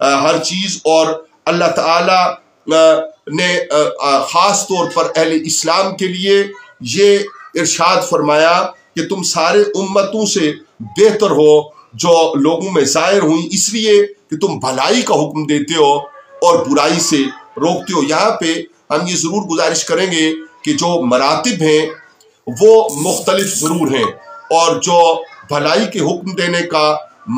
ہر چیز، اور اللہ تعالیٰ نے خاص طور پر اہل اسلام کے لیے یہ ارشاد فرمایا کہ تم سارے امتوں سے بہتر ہو جو لوگوں میں ظاہر ہوئی، اس لیے کہ تم بھلائی کا حکم دیتے ہو اور برائی سے روکتے ہو۔ یہاں پہ ہم یہ ضرور گزارش کریں گے کہ جو مراتب ہیں وہ مختلف ضرور ہیں، اور جو بھلائی کے حکم دینے کا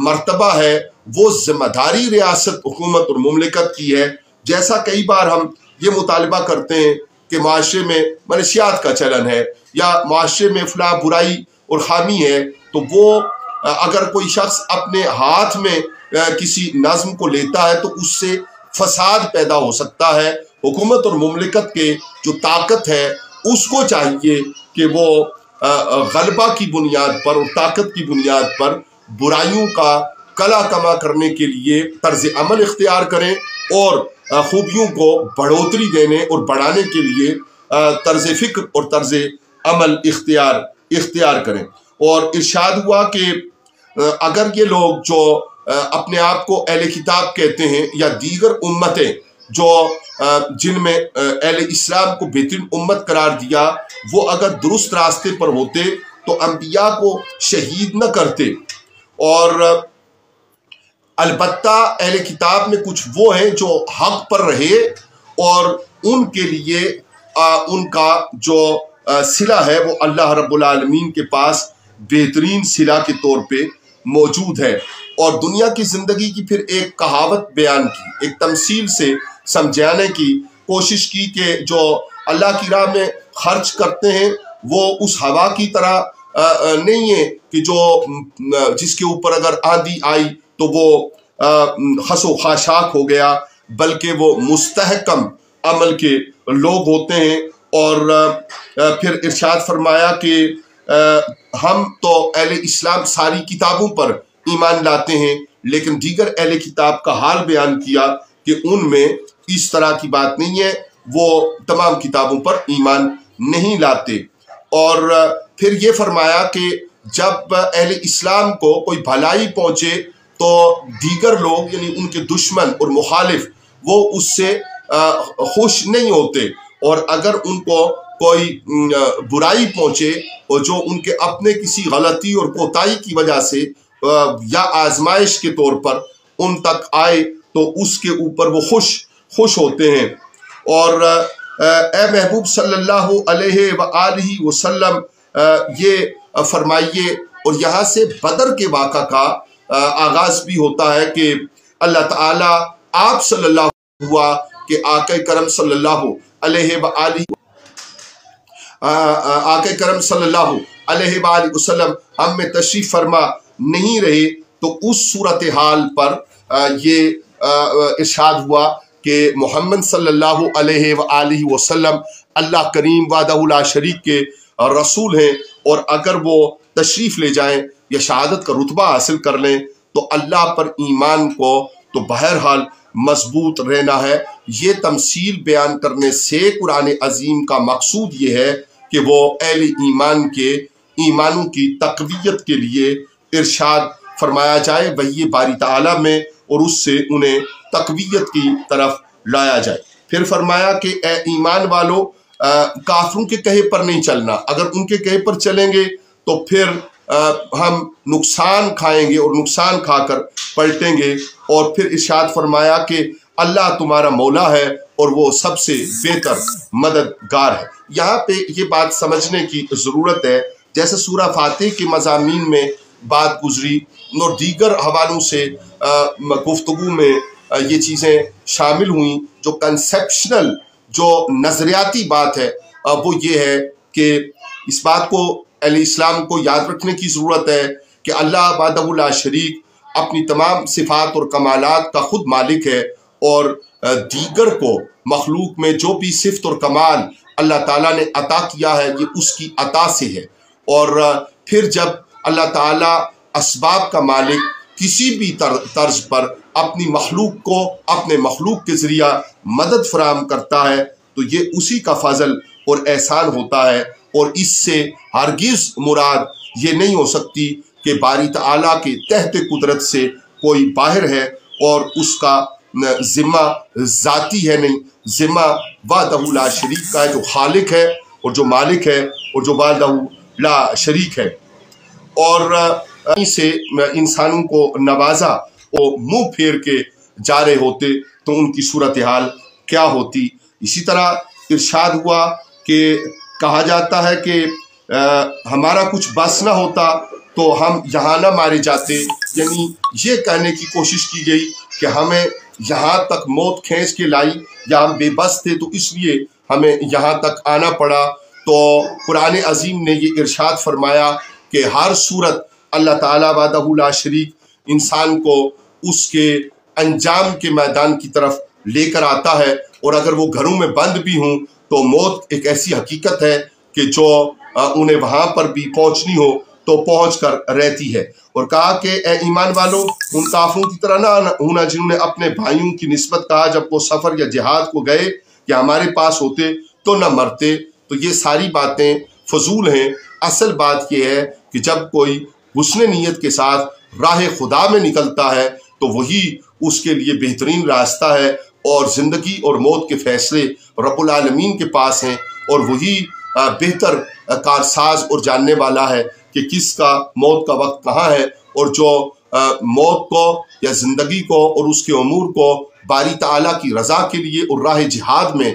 مرتبہ ہے وہ ذمہ داری ریاست، حکومت اور مملکت کی ہے۔ جیسا کئی بار ہم یہ مطالبہ کرتے ہیں کہ معاشرے میں منشیات کا چلن ہے یا معاشرے میں فلاں برائی اور خامی ہے، تو وہ اگر کوئی شخص اپنے ہاتھ میں کسی نظم کو لیتا ہے تو اس سے فساد پیدا ہو سکتا ہے۔ حکومت اور مملکت کے جو طاقت ہے اس کو چاہیے کہ وہ غلبہ کی بنیاد پر اور طاقت کی بنیاد پر برائیوں کا کلا کما کرنے کے لیے طرز عمل اختیار کریں، اور خوبیوں کو بڑھوتری دینے اور بڑھانے کے لیے طرز فکر اور طرز عمل اختیار کریں۔ اور ارشاد ہوا کہ اگر یہ لوگ جو اپنے آپ کو اہل کتاب کہتے ہیں یا دیگر امتیں جو جن میں اہل اسلام کو بہترین امت قرار دیا، وہ اگر درست راستے پر ہوتے تو انبیاء کو شہید نہ کرتے۔ اور البتہ اہل کتاب میں کچھ وہ ہیں جو حق پر رہے، اور ان کے لیے ان کا جو صلہ ہے وہ اللہ رب العالمین کے پاس بہترین صلہ کے طور پہ موجود ہے۔ اور دنیا کی زندگی کی پھر ایک کہاوت بیان کی، ایک تمثیل سے سمجھانے کی کوشش کی کہ جو اللہ کی راہ میں خرچ کرتے ہیں وہ اس ہوا کی طرح نہیں ہے کہ جو جس کے اوپر اگر آندھی آئی تو وہ خس و خاشاک ہو گیا، بلکہ وہ مستحکم عمل کے لوگ ہوتے ہیں۔ اور پھر ارشاد فرمایا کہ ہم تو اہل اسلام ساری کتابوں پر ایمان لاتے ہیں، لیکن دیگر اہل کتاب کا حال بیان کیا کہ ان میں اس طرح کی بات نہیں ہے، وہ تمام کتابوں پر ایمان نہیں لاتے۔ اور پھر یہ فرمایا کہ جب اہل اسلام کو کوئی بھلائی پہنچے تو دیگر لوگ یعنی ان کے دشمن اور مخالف وہ اس سے خوش نہیں ہوتے، اور اگر ان کو کوئی برائی پہنچے اور جو ان کے اپنے کسی غلطی اور کوتاہی کی وجہ سے یا آزمائش کے طور پر ان تک آئے تو اس کے اوپر وہ خوش ہوتے ہیں۔ اور اے محبوب صلی اللہ علیہ وآلہ وسلم یہ فرمائیے، اور یہاں سے بدر کے واقعہ کا آغاز بھی ہوتا ہے کہ اللہ تعالیٰ آپ صلی اللہ ہوا کہ آقا کرم صلی اللہ علیہ وآلہ آقا کرم صلی اللہ علیہ وآلہ وسلم ہم میں تشریف فرما نہیں رہے، تو اس صورتحال پر یہ ارشاد ہوا کہ محمد صلی اللہ علیہ وآلہ وسلم اللہ کریم وحدہ لا شریک کے رسول ہیں، اور اگر وہ تشریف لے جائیں یا شہادت کا رتبہ حاصل کر لیں تو اللہ پر ایمان کو تو بہرحال مضبوط رہنا ہے۔ یہ تمثیل بیان کرنے سے قرآن عظیم کا مقصود یہ ہے کہ وہ اہل ایمان کے ایمانوں کی تقویت کے لیے ارشاد فرمایا جائے وحی باری تعالیٰ میں، اور اس سے انہیں تقویت کی طرف لایا جائے۔ پھر فرمایا کہ اے ایمان والو، کافروں کے کہے پر نہیں چلنا، اگر ان کے کہے پر چلیں گے تو پھر ہم نقصان کھائیں گے اور نقصان کھا کر پلٹیں گے۔ اور پھر ارشاد فرمایا کہ اللہ تمہارا مولا ہے اور وہ سب سے بہتر مددگار ہے۔ یہاں پہ یہ بات سمجھنے کی ضرورت ہے، جیسے سورہ فاتح کے مضامین میں بات گزری اور دیگر حوالوں سے گفتگو میں یہ چیزیں شامل ہوئیں، جو کنسیپشنل جو نظریاتی بات ہے وہ یہ ہے کہ اس بات کو اہل اسلام کو یاد رکھنے کی ضرورت ہے کہ اللہ وحدہ لا شریک اپنی تمام صفات اور کمالات کا خود مالک ہے، اور دیگر کو مخلوق میں جو بھی صفت اور کمال اللہ تعالیٰ نے عطا کیا ہے یہ اس کی عطا سے ہے۔ اور پھر جب اللہ تعالیٰ اسباب کا مالک کسی بھی طرز پر اپنی مخلوق کو اپنے مخلوق کے ذریعہ مدد فراہم کرتا ہے تو یہ اسی کا فضل اور احسان ہوتا ہے، اور اس سے ہرگز مراد یہ نہیں ہو سکتی کہ باری تعالیٰ کے تحت قدرت سے کوئی باہر ہے اور اس کا ذمہ ذاتی ہے نہیں، ذمہ وحدہ لا شریک کا ہے، جو خالق ہے اور جو مالک ہے اور جو وحدہ لا شریک ہے۔ اور سے انسانوں کو نوازا، وہ منہ پھیر کے جا رہے ہوتے تو ان کی صورتحال کیا ہوتی۔ اسی طرح ارشاد ہوا کہ کہا جاتا ہے کہ ہمارا کچھ بس نہ ہوتا تو ہم یہاں نہ مارے جاتے، یعنی یہ کہنے کی کوشش کی گئی کہ ہمیں یہاں تک موت کھینچ کے لائی، یا ہم بے بس تھے تو اس لیے ہمیں یہاں تک آنا پڑا۔ تو قرآن عظیم نے یہ ارشاد فرمایا کہ ہر صورت اللہ تعالیٰ وحدہ لا شریک انسان کو اس کے انجام کے میدان کی طرف لے کر آتا ہے، اور اگر وہ گھروں میں بند بھی ہوں تو موت ایک ایسی حقیقت ہے کہ جو انہیں وہاں پر بھی پہنچنی ہو تو پہنچ کر رہتی ہے۔ اور کہا کہ اے ایمان والو، ان کافروں کی طرح نہ ہونا جنہوں نے اپنے بھائیوں کی نسبت کہا جب وہ سفر یا جہاد کو گئے کہ ہمارے پاس ہوتے تو نہ مرتے۔ تو یہ ساری باتیں فضول ہیں۔ اصل بات یہ ہے کہ جب کوئی حسن نیت کے ساتھ راہ خدا میں نکلتا ہے تو وہی اس کے لیے بہترین راستہ ہے، اور زندگی اور موت کے فیصلے رب العالمین کے پاس ہیں، اور وہی بہتر کارساز اور جاننے والا ہے کہ کس کا موت کا وقت کہاں ہے، اور جو موت کو یا زندگی کو اور اس کے امور کو باری تعالیٰ کی رضا کے لیے اور راہ جہاد میں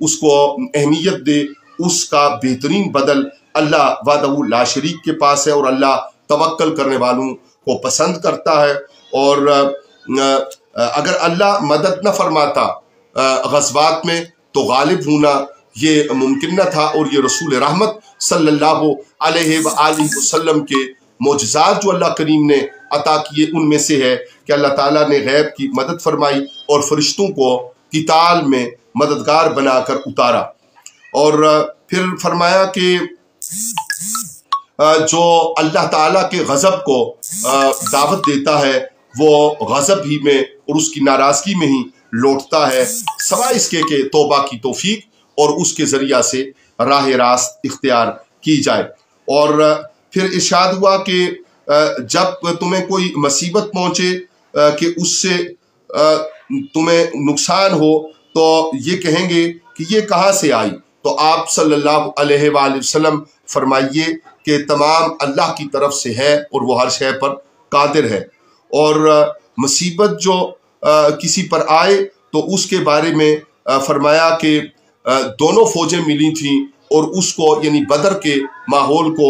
اس کو اہمیت دے، اس کا بہترین بدل اللہ وحدہ لا شریک کے پاس ہے، اور اللہ توکل کرنے والوں کو پسند کرتا ہے۔ اور اگر اللہ مدد نہ فرماتا غزوات میں تو غالب ہونا یہ ممکن نہ تھا، اور یہ رسول رحمت صلی اللہ علیہ وآلہ وسلم کے معجزات جو اللہ کریم نے عطا کیے ان میں سے ہے کہ اللہ تعالیٰ نے غیب کی مدد فرمائی اور فرشتوں کو قتال میں مددگار بنا کر اتارا۔ اور پھر فرمایا کہ جو اللہ تعالیٰ کے غضب کو دعوت دیتا ہے وہ غضب ہی میں اور اس کی ناراضگی میں ہی لوٹتا ہے، سوائے اس کے کہ توبہ کی توفیق اور اس کے ذریعہ سے راہ راست اختیار کی جائے۔ اور پھر ارشاد ہوا کہ جب تمہیں کوئی مصیبت پہنچے کہ اس سے تمہیں نقصان ہو تو یہ کہیں گے کہ یہ کہاں سے آئی، تو آپ صلی اللہ علیہ وآلہ وسلم فرمائیے کہ تمام اللہ کی طرف سے ہے اور وہ ہر شے پر قادر ہے۔ اور مصیبت جو کسی پر آئے تو اس کے بارے میں فرمایا کہ دونوں فوجیں ملی تھیں، اور اس کو یعنی بدر کے ماحول کو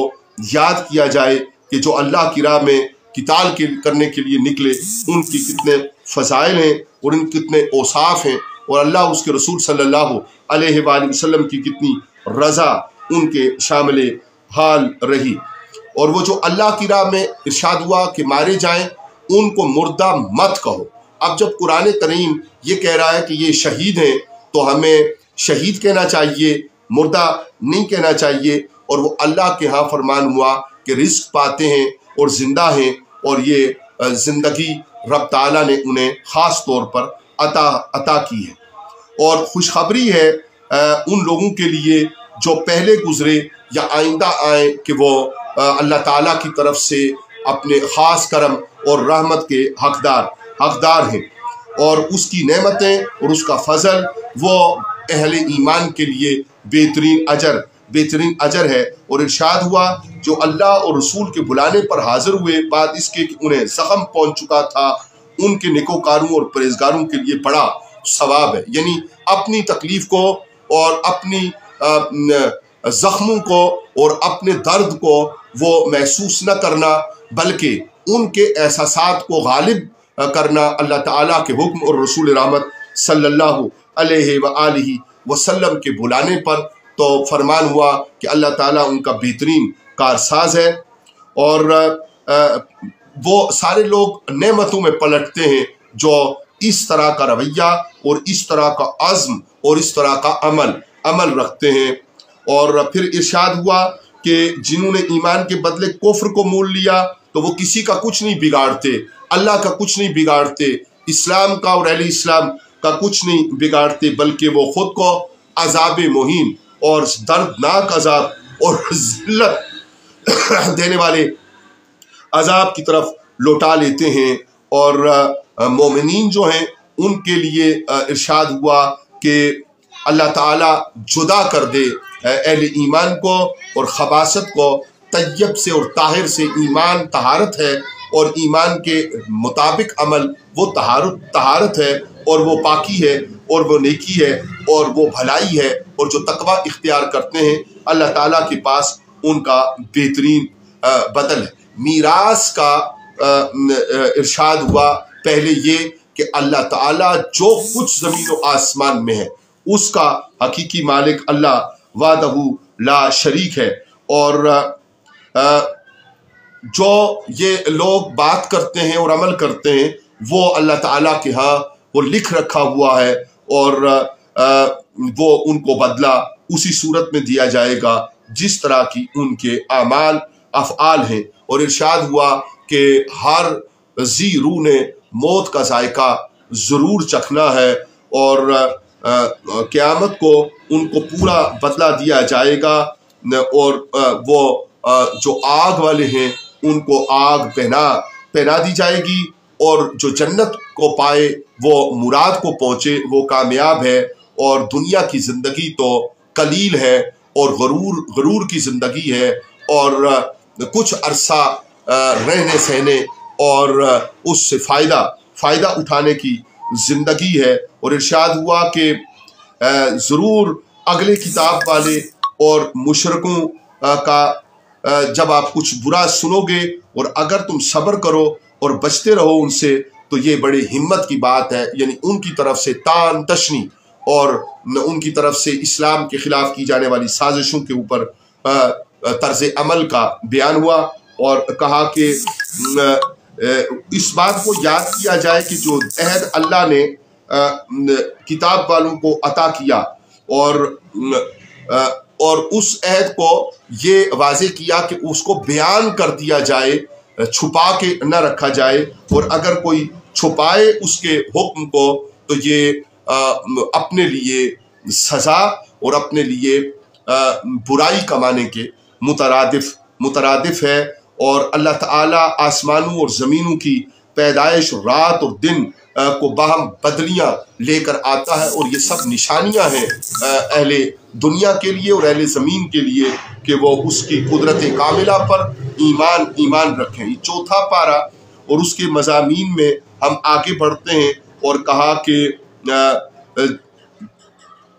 یاد کیا جائے کہ جو اللہ کی راہ میں قتال کرنے کے لیے نکلے ان کی کتنے فضائل ہیں اور ان کتنے اوصاف ہیں، اور اللہ اس کے رسول صلی اللہ علیہ وآلہ وسلم کی کتنی رضا ان کے شامل حال رہی۔ اور وہ جو اللہ کی راہ میں ارشاد ہوا کہ مارے جائیں ان کو مردہ مت کہو۔ اب جب قرآن کریم یہ کہہ رہا ہے کہ یہ شہید ہیں تو ہمیں شہید کہنا چاہیے، مردہ نہیں کہنا چاہیے۔ اور وہ اللہ کے ہاں فرمان ہوا کہ رزق پاتے ہیں اور زندہ ہیں، اور یہ زندگی رب تعالیٰ نے انہیں خاص طور پر عطا کی ہے۔ اور خوشخبری ہے ان لوگوں کے لیے جو پہلے گزرے یا آئندہ آئیں کہ وہ اللہ تعالیٰ کی طرف سے اپنے خاص کرم اور رحمت کے حقدار ہیں، اور اس کی نعمتیں اور اس کا فضل وہ اہل ایمان کے لیے بہترین اجر ہے۔ اور ارشاد ہوا جو اللہ اور رسول کے بلانے پر حاضر ہوئے بعد اس کے کہ انہیں زخم پہنچ چکا تھا، ان کے نیکوکاروں اور پرہیزگاروں کے لیے بڑا ثواب ہے۔ یعنی اپنی تکلیف کو اور اپنی زخموں کو اور اپنے درد کو وہ محسوس نہ کرنا، بلکہ ان کے احساسات کو غالب کرنا اللہ تعالیٰ کے حکم اور رسول رحمت صلی اللہ علیہ وآلہ وسلم کے بلانے پر۔ تو فرمان ہوا کہ اللہ تعالیٰ ان کا بہترین کارساز ہے، اور وہ سارے لوگ نعمتوں میں پلٹتے ہیں جو اس طرح کا رویہ اور اس طرح کا عزم اور اس طرح کا عمل رکھتے ہیں۔ اور پھر ارشاد ہوا کہ جنہوں نے ایمان کے بدلے کفر کو مول لیا تو وہ کسی کا کچھ نہیں بگاڑتے، اللہ کا کچھ نہیں بگاڑتے، اسلام کا اور اہل اسلام کا کچھ نہیں بگاڑتے، بلکہ وہ خود کو عذاب مہین اور دردناک عذاب اور ذلت دینے والے عذاب کی طرف لوٹا لیتے ہیں۔ اور مومنین جو ہیں ان کے لیے ارشاد ہوا کہ اللہ تعالیٰ جدا کر دے اہل ایمان کو اور خباثت کو طیب سے اور طاہر سے۔ ایمان طہارت ہے اور ایمان کے مطابق عمل وہ طہارت ہے اور وہ پاکی ہے اور وہ نیکی ہے اور وہ بھلائی ہے، اور جو تقوی اختیار کرتے ہیں اللہ تعالیٰ کے پاس ان کا بہترین بدل ہے۔ میراث کا ارشاد ہوا پہلے یہ کہ اللہ تعالیٰ جو کچھ زمین و آسمان میں ہے اس کا حقیقی مالک اللہ وحدہ لا شریک ہے، اور جو یہ لوگ بات کرتے ہیں اور عمل کرتے ہیں وہ اللہ تعالیٰ کے ہاں وہ لکھ رکھا ہوا ہے، اور وہ ان کو بدلہ اسی صورت میں دیا جائے گا جس طرح کی ان کے اعمال افعال ہیں۔ اور ارشاد ہوا کہ ہر ذی روح نے موت کا ذائقہ ضرور چکھنا ہے، اور قیامت کو ان کو پورا بدلہ دیا جائے گا، اور وہ جو آگ والے ہیں ان کو آگ پہنا دی جائے گی، اور جو جنت کو پائے وہ مراد کو پہنچے وہ کامیاب ہے، اور دنیا کی زندگی تو قلیل ہے اور غرور کی زندگی ہے، اور کچھ عرصہ رہنے سہنے اور اس سے فائدہ اٹھانے کی زندگی ہے۔ اور ارشاد ہوا کہ ضرور اگلے کتاب والے اور مشرکوں کا جب آپ کچھ برا سنو گے اور اگر تم صبر کرو اور بچتے رہو ان سے تو یہ بڑے ہمت کی بات ہے، یعنی ان کی طرف سے تان تشنی اور ان کی طرف سے اسلام کے خلاف کی جانے والی سازشوں کے اوپر طرز عمل کا بیان ہوا، اور کہا کہ اس بات کو یاد کیا جائے کہ جو عہد اللہ نے کتاب والوں کو عطا کیا اور اس عہد کو یہ واضح کیا کہ اس کو بیان کر دیا جائے، چھپا کے نہ رکھا جائے، اور اگر کوئی چھپائے اس کے حکم کو تو یہ اپنے لیے سزا اور اپنے لیے برائی کمانے کے مترادف ہے۔ اور اللہ تعالیٰ آسمانوں اور زمینوں کی پیدائش، رات اور دن کو باہم بدلیاں لے کر آتا ہے، اور یہ سب نشانیاں ہیں اہل دنیا کے لیے اور اہل زمین کے لیے کہ وہ اس کی قدرت کاملہ پر ایمان رکھیں۔ یہ چوتھا پارہ اور اس کے مضامین میں ہم آگے بڑھتے ہیں، اور کہا کہ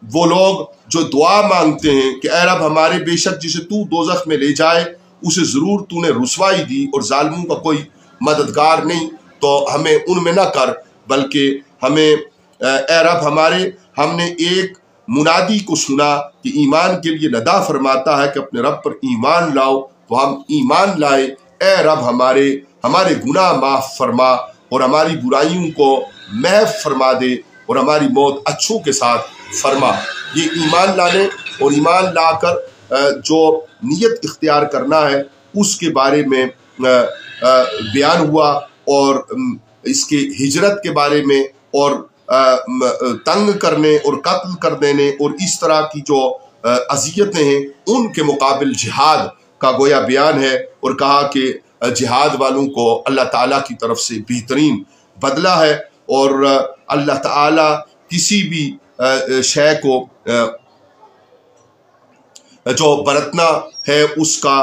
وہ لوگ جو دعا مانگتے ہیں کہ اے رب ہمارے بے شک جسے تو دوزخ میں لے جائے اسے ضرور تو نے رسوائی دی اور ظالموں کا کوئی مددگار نہیں، تو ہمیں ان میں نہ کر، بلکہ ہمیں اے رب ہمارے ہم نے ایک منادی کو سنا کہ ایمان کے لیے ندا فرماتا ہے کہ اپنے رب پر ایمان لاؤ، تو ہم ایمان لائے۔ اے رب ہمارے گناہ معاف فرما اور ہماری برائیوں کو محو فرما دے اور ہماری موت اچھوں کے ساتھ فرما۔ یہ ایمان لانے اور ایمان لا کر جو نیت اختیار کرنا ہے اس کے بارے میں بیان ہوا، اور اس کے ہجرت کے بارے میں، اور تنگ کرنے اور قتل کر دینے اور اس طرح کی جو اذیتیں ہیں ان کے مقابل جہاد کا گویا بیان ہے، اور کہا کہ جہاد والوں کو اللہ تعالیٰ کی طرف سے بہترین بدلہ ہے، اور اللہ تعالیٰ کسی بھی شے کو جو برتنا ہے اس کا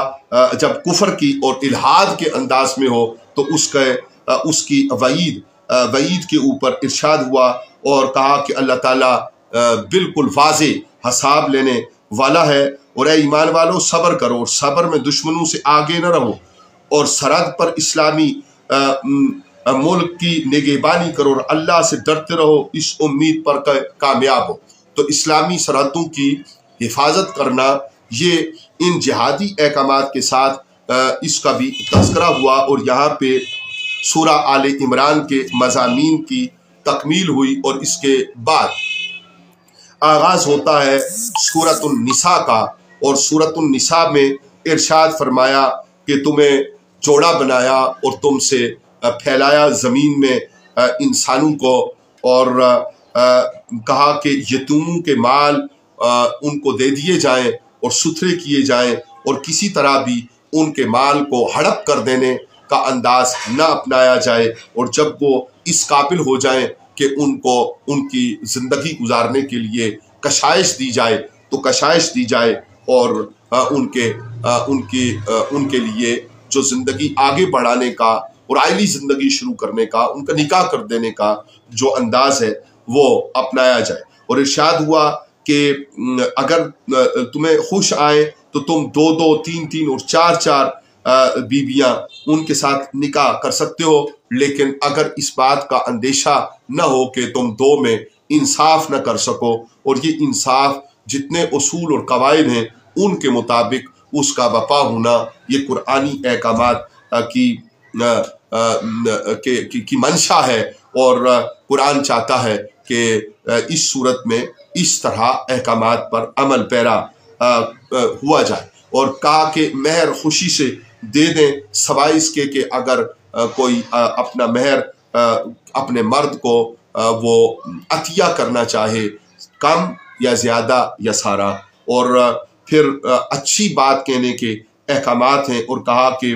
جب کفر کی اور الحاد کے انداز میں ہو تو اس کی وعید کے اوپر ارشاد ہوا، اور کہا کہ اللہ تعالیٰ بالکل واضح حساب لینے والا ہے۔ اور اے ایمان والو صبر کرو اور صبر میں دشمنوں سے آگے نہ رہو، اور سرحد پر اسلامی ملک کی نگہبانی کرو اور اللہ سے ڈرتے رہو اس امید پر کامیاب ہو۔ تو اسلامی سرحدوں کی حفاظت کرنا یہ ان جہادی احکامات کے ساتھ اس کا بھی تذکرہ ہوا، اور یہاں پہ سورہ آل عمران کے مضامین کی تکمیل ہوئی، اور اس کے بعد آغاز ہوتا ہے سورۃ النساء کا، اور سورۃ النساء میں ارشاد فرمایا کہ تمہیں جوڑا بنایا اور تم سے پھیلایا زمین میں انسانوں کو، اور کہا کہ یتیموں کے مال ان کو دے دیے جائیں اور ستھرے کیے جائیں، اور کسی طرح بھی ان کے مال کو ہڑپ کر دینے کا انداز نہ اپنایا جائے، اور جب وہ اس قابل ہو جائیں کہ ان کو ان کی زندگی گزارنے کے لیے کشائش دی جائے تو کشائش دی جائے، اور ان کے لیے جو زندگی آگے بڑھانے کا اور عائلی زندگی شروع کرنے کا، ان کا نکاح کر دینے کا جو انداز ہے وہ اپنایا جائے۔ اور ارشاد ہوا کہ اگر تمہیں خوش آئے تو تم 2 3 اور 4 بیویاں ان کے ساتھ نکاح کر سکتے ہو، لیکن اگر اس بات کا اندیشہ نہ ہو کہ تم 2 میں انصاف نہ کر سکو، اور یہ انصاف جتنے اصول اور قواعد ہیں ان کے مطابق اس کا وفا ہونا، یہ قرآنی احکامات کی منشا ہے، اور قرآن چاہتا ہے کہ اس صورت میں اس طرح احکامات پر عمل پیرا ہوا جائے، اور کہا کہ مہر خوشی سے دے دیں، سوائے اس کے کہ اگر کوئی اپنا مہر اپنے مرد کو وہ عطیہ کرنا چاہے، کم یا زیادہ یا سارا۔ اور پھر اچھی بات کہنے کے احکامات ہیں، اور کہا کہ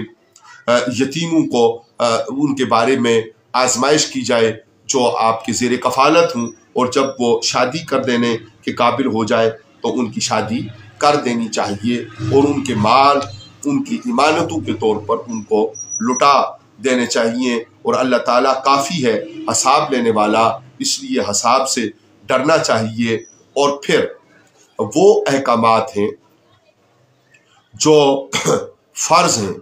یتیموں کو ان کے بارے میں آزمائش کی جائے جو آپ کے زیر کفالت ہوں، اور جب وہ شادی کر دینے کے قابل ہو جائے تو ان کی شادی کر دینی چاہیے، اور ان کے مال ان کی امانتوں کے طور پر ان کو لٹا دینے چاہیے۔ اور اللہ تعالیٰ کافی ہے حساب لینے والا، اس لیے حساب سے ڈرنا چاہیے۔ اور پھر وہ احکامات ہیں جو فرض ہیں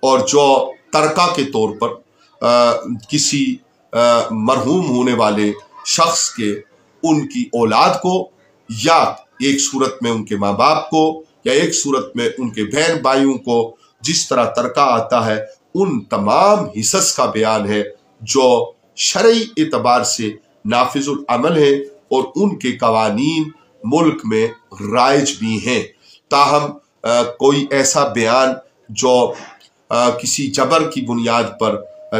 اور جو ترکہ کے طور پر کسی مرحوم ہونے والے شخص کے ان کی اولاد کو، یا ایک صورت میں ان کے ماں باپ کو، یا ایک صورت میں ان کے بہن بھائیوں کو جس طرح ترکہ آتا ہے، ان تمام حصص کا بیان ہے جو شرعی اعتبار سے نافذ العمل ہیں، اور ان کے قوانین ملک میں رائج بھی ہیں۔ تاہم کوئی ایسا بیان جو کسی جبر کی بنیاد پر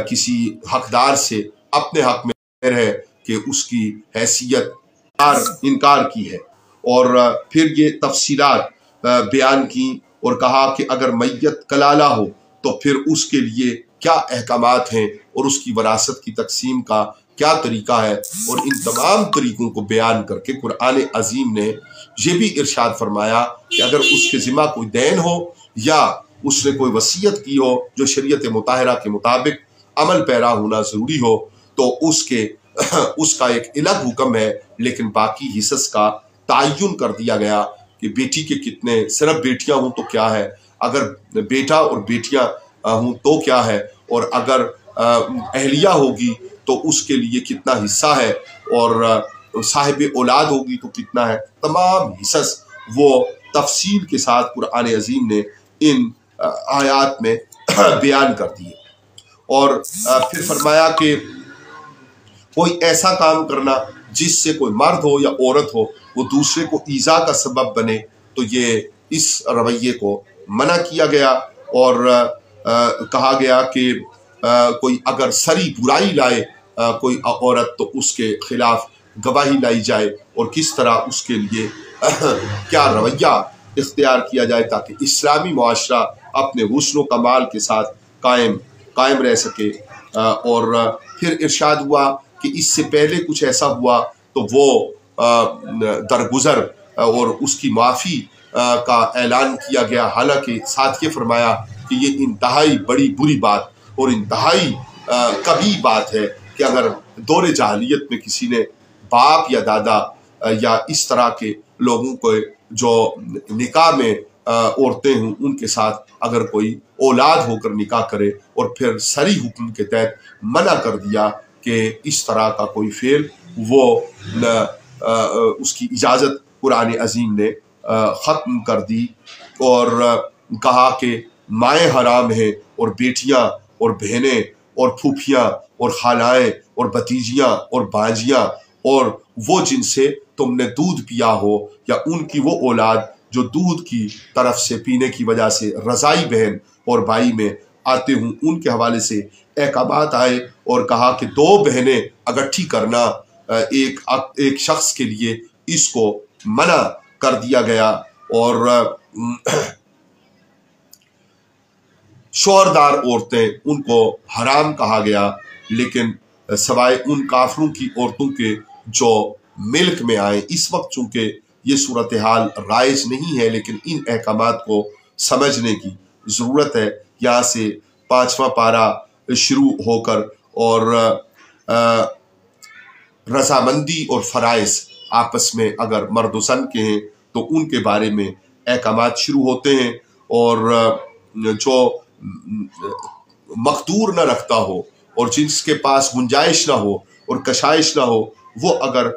کسی حقدار سے اپنے حق میں ہے کہ اس کی حیثیت انکار کی ہے، اور پھر یہ تفصیلات بیان کی، اور کہا کہ اگر میت کلالہ ہو تو پھر اس کے لیے کیا احکامات ہیں، اور اس کی وراثت کی تقسیم کا کیا طریقہ ہے، اور ان تمام طریقوں کو بیان کر کے قرآن عظیم نے یہ بھی ارشاد فرمایا کہ اگر اس کے ذمہ کوئی دین ہو یا اس نے کوئی وصیت کی ہو جو شریعت مطہرہ کے مطابق عمل پیرا ہونا ضروری ہو، تو اس کا ایک الگ حکم ہے، لیکن باقی حصص کا تعین کر دیا گیا کہ بیٹی کے کتنے، صرف بیٹیاں ہوں تو کیا ہے، اگر بیٹا اور بیٹیاں ہوں تو کیا ہے، اور اگر اہلیہ ہوگی تو اس کے لیے کتنا حصہ ہے، اور صاحب اولاد ہوگی تو کتنا ہے۔ تمام حصص وہ تفصیل کے ساتھ قرآن عظیم نے ان آیات میں بیان کر دیے۔ اور پھر فرمایا کہ کوئی ایسا کام کرنا جس سے کوئی مرد ہو یا عورت ہو وہ دوسرے کو ایذا کا سبب بنے، تو یہ اس رویے کو منع کیا گیا، اور کہا گیا کہ کوئی اگر سری برائی لائے کوئی عورت تو اس کے خلاف گواہی لائی جائے، اور کس طرح اس کے لیے کیا رویہ اختیار کیا جائے تاکہ اسلامی معاشرہ اپنے حسن و کمال کے ساتھ قائم رہ سکے۔ اور پھر ارشاد ہوا کہ اس سے پہلے کچھ ایسا ہوا تو وہ درگزر اور اس کی معافی کا اعلان کیا گیا، حالانکہ ساتھ یہ فرمایا کہ یہ انتہائی بڑی بری بات اور انتہائی کبھی بات ہے کہ اگر دور جاہلیت میں کسی نے باپ یا دادا یا اس طرح کے لوگوں کو جو نکاح میں عورتیں ہوں ان کے ساتھ اگر کوئی اولاد ہو کر نکاح کرے، اور پھر صریح حکم کے تحت منع کر دیا کہ اس طرح کا کوئی فعل، وہ اس کی اجازت قرآن عظیم نے ختم کر دی، اور کہا کہ مائیں حرام ہیں، اور بیٹیاں اور بہنیں اور پھوپھیاں اور خالائیں اور بھتیجیاں اور بانجیاں، اور وہ جن سے تم نے دودھ پیا ہو، یا ان کی وہ اولاد جو دودھ کی طرف سے پینے کی وجہ سے رضائی بہن اور بھائی میں آتے ہوں، ان کے حوالے سے احکامات آئے، اور کہا کہ 2 بہنیں اکٹھی کرنا ایک شخص کے لیے اس کو منع کر دیا گیا۔ اور شوہردار عورتیں ان کو حرام کہا گیا، لیکن سوائے ان کافروں کی عورتوں کے جو ملک میں آئیں۔ اس وقت چونکہ یہ صورتحال رائج نہیں ہے، لیکن ان احکامات کو سمجھنے کی ضرورت ہے۔ یہاں سے 5واں پارہ شروع ہو کر اور رضامندی اور فرائض آپس میں اگر مرد و زن کے ہیں تو ان کے بارے میں احکامات شروع ہوتے ہیں، اور جو مقدور نہ رکھتا ہو اور جس کے پاس گنجائش نہ ہو اور کشائش نہ ہو، وہ اگر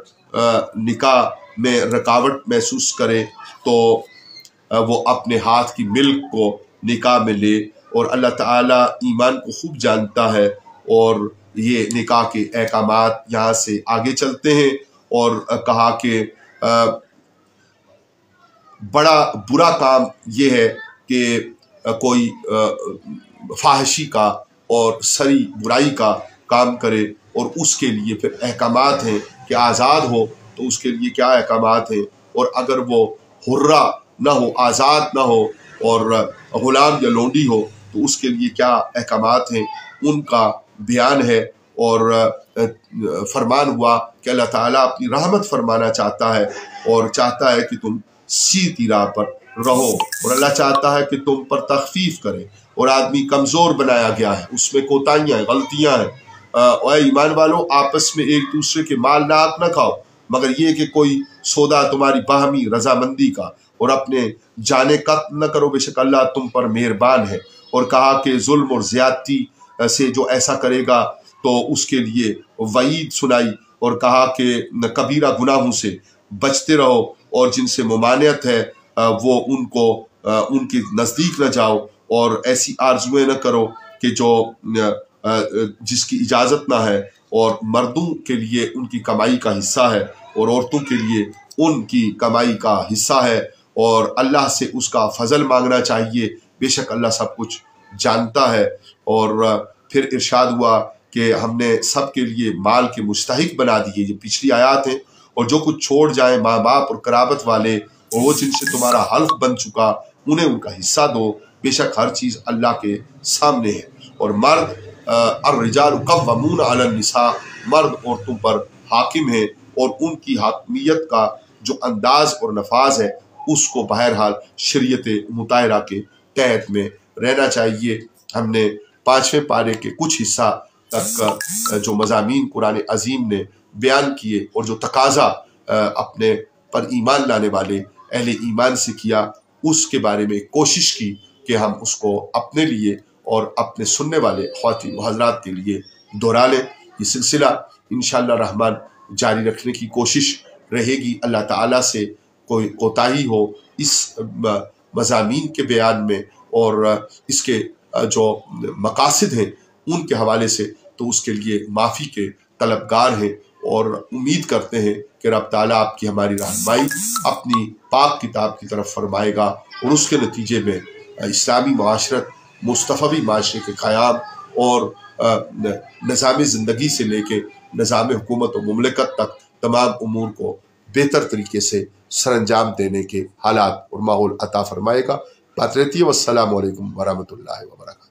نکاح میں رکاوٹ محسوس کرے تو وہ اپنے ہاتھ کی ملک کو نکاح میں لے۔ اور اللہ تعالیٰ ایمان کو خوب جانتا ہے، اور یہ نکاح کے احکامات یہاں سے آگے چلتے ہیں، اور کہا کہ بڑا برا کام یہ ہے کہ کوئی فاحشی کا اور سری برائی کا کام کرے، اور اس کے لیے پھر احکامات ہیں کہ آزاد ہو تو اس کے لیے کیا احکامات ہیں، اور اگر وہ حرہ نہ ہو، آزاد نہ ہو، اور غلام یا لونڈی ہو تو اس کے لیے کیا احکامات ہیں، ان کا بیان ہے۔ اور فرمان ہوا کہ اللہ تعالیٰ اپنی رحمت فرمانا چاہتا ہے، اور چاہتا ہے کہ تم سیدھی راہ پر رہو، اور اللہ چاہتا ہے کہ تم پر تخفیف کرے۔ اور آدمی کمزور بنایا گیا ہے، اس میں کوتاہیاں ہیں، غلطیاں ہیں۔ اے ایمان والو، آپس میں ایک دوسرے کے مال ناک نہ کھاؤ، مگر یہ کہ کوئی سودا تمہاری باہمی رضامندی کا، اور اپنے جانے قتل نہ کرو، بے شک اللہ تم پر مہربان ہے۔ اور کہا کہ ظلم اور زیادتی سے جو ایسا کرے گا تو اس کے لیے وعید سنائی، اور کہا کہ کبیرہ گناہوں سے بچتے رہو، اور جن سے ممانعت ہے وہ ان کے نزدیک نہ جاؤ، اور ایسی آرزویں نہ کرو کہ جو جس کی اجازت نہ ہے، اور مردوں کے لیے ان کی کمائی کا حصہ ہے اور عورتوں کے لیے ان کی کمائی کا حصہ ہے، اور اللہ سے اس کا فضل مانگنا چاہیے، بے شک اللہ سب کچھ جانتا ہے۔ اور پھر ارشاد ہوا کہ ہم نے سب کے لیے مال کے مستحق بنا دیے، یہ پچھلی آیات ہیں۔ اور جو کچھ چھوڑ جائیں ماں باپ اور قرابت والے، اور وہ جن سے تمہارا حلف بن چکا، انہیں ان کا حصہ دو، بے شک ہر چیز اللہ کے سامنے ہے۔ اور مرد الرجال قوامون علی النساء، مرد عورتوں پر حاکم ہیں، اور ان کی حاکمیت کا جو انداز اور نفاذ ہے اس کو بہرحال شریعت مطہرہ کے تحت میں رہنا چاہیے۔ ہم نے 5ویں پارے کے کچھ حصہ تک جو مضامین قرآن عظیم نے بیان کیے، اور جو تقاضا اپنے پر ایمان لانے والے اہل ایمان سے کیا، اس کے بارے میں کوشش کی کہ ہم اس کو اپنے لیے اور اپنے سننے والے خواتین و حضرات کے لیے دہرا لیں۔ یہ سلسلہ انشاءاللہ رحمان جاری رکھنے کی کوشش رہے گی۔ اللہ تعالیٰ سے کوئی کوتاہی ہو اس مضامین کے بیان میں اور اس کے جو مقاصد ہیں ان کے حوالے سے، تو اس کے لیے معافی کے طلبگار ہیں، اور امید کرتے ہیں کہ رب تعالیٰ آپ کی ہماری رہنمائی اپنی پاک کتاب کی طرف فرمائے گا، اور اس کے نتیجے میں اسلامی معاشرت، مصطفی معاشرے کے قیام اور نظام زندگی سے لے کے نظام حکومت و مملکت تک تمام امور کو بہتر طریقے سے سر انجام دینے کے حالات اور ماحول عطا فرمائے گا۔ بات رہتی ہے۔ والسلام علیکم ورحمۃ اللہ وبرکاتہ۔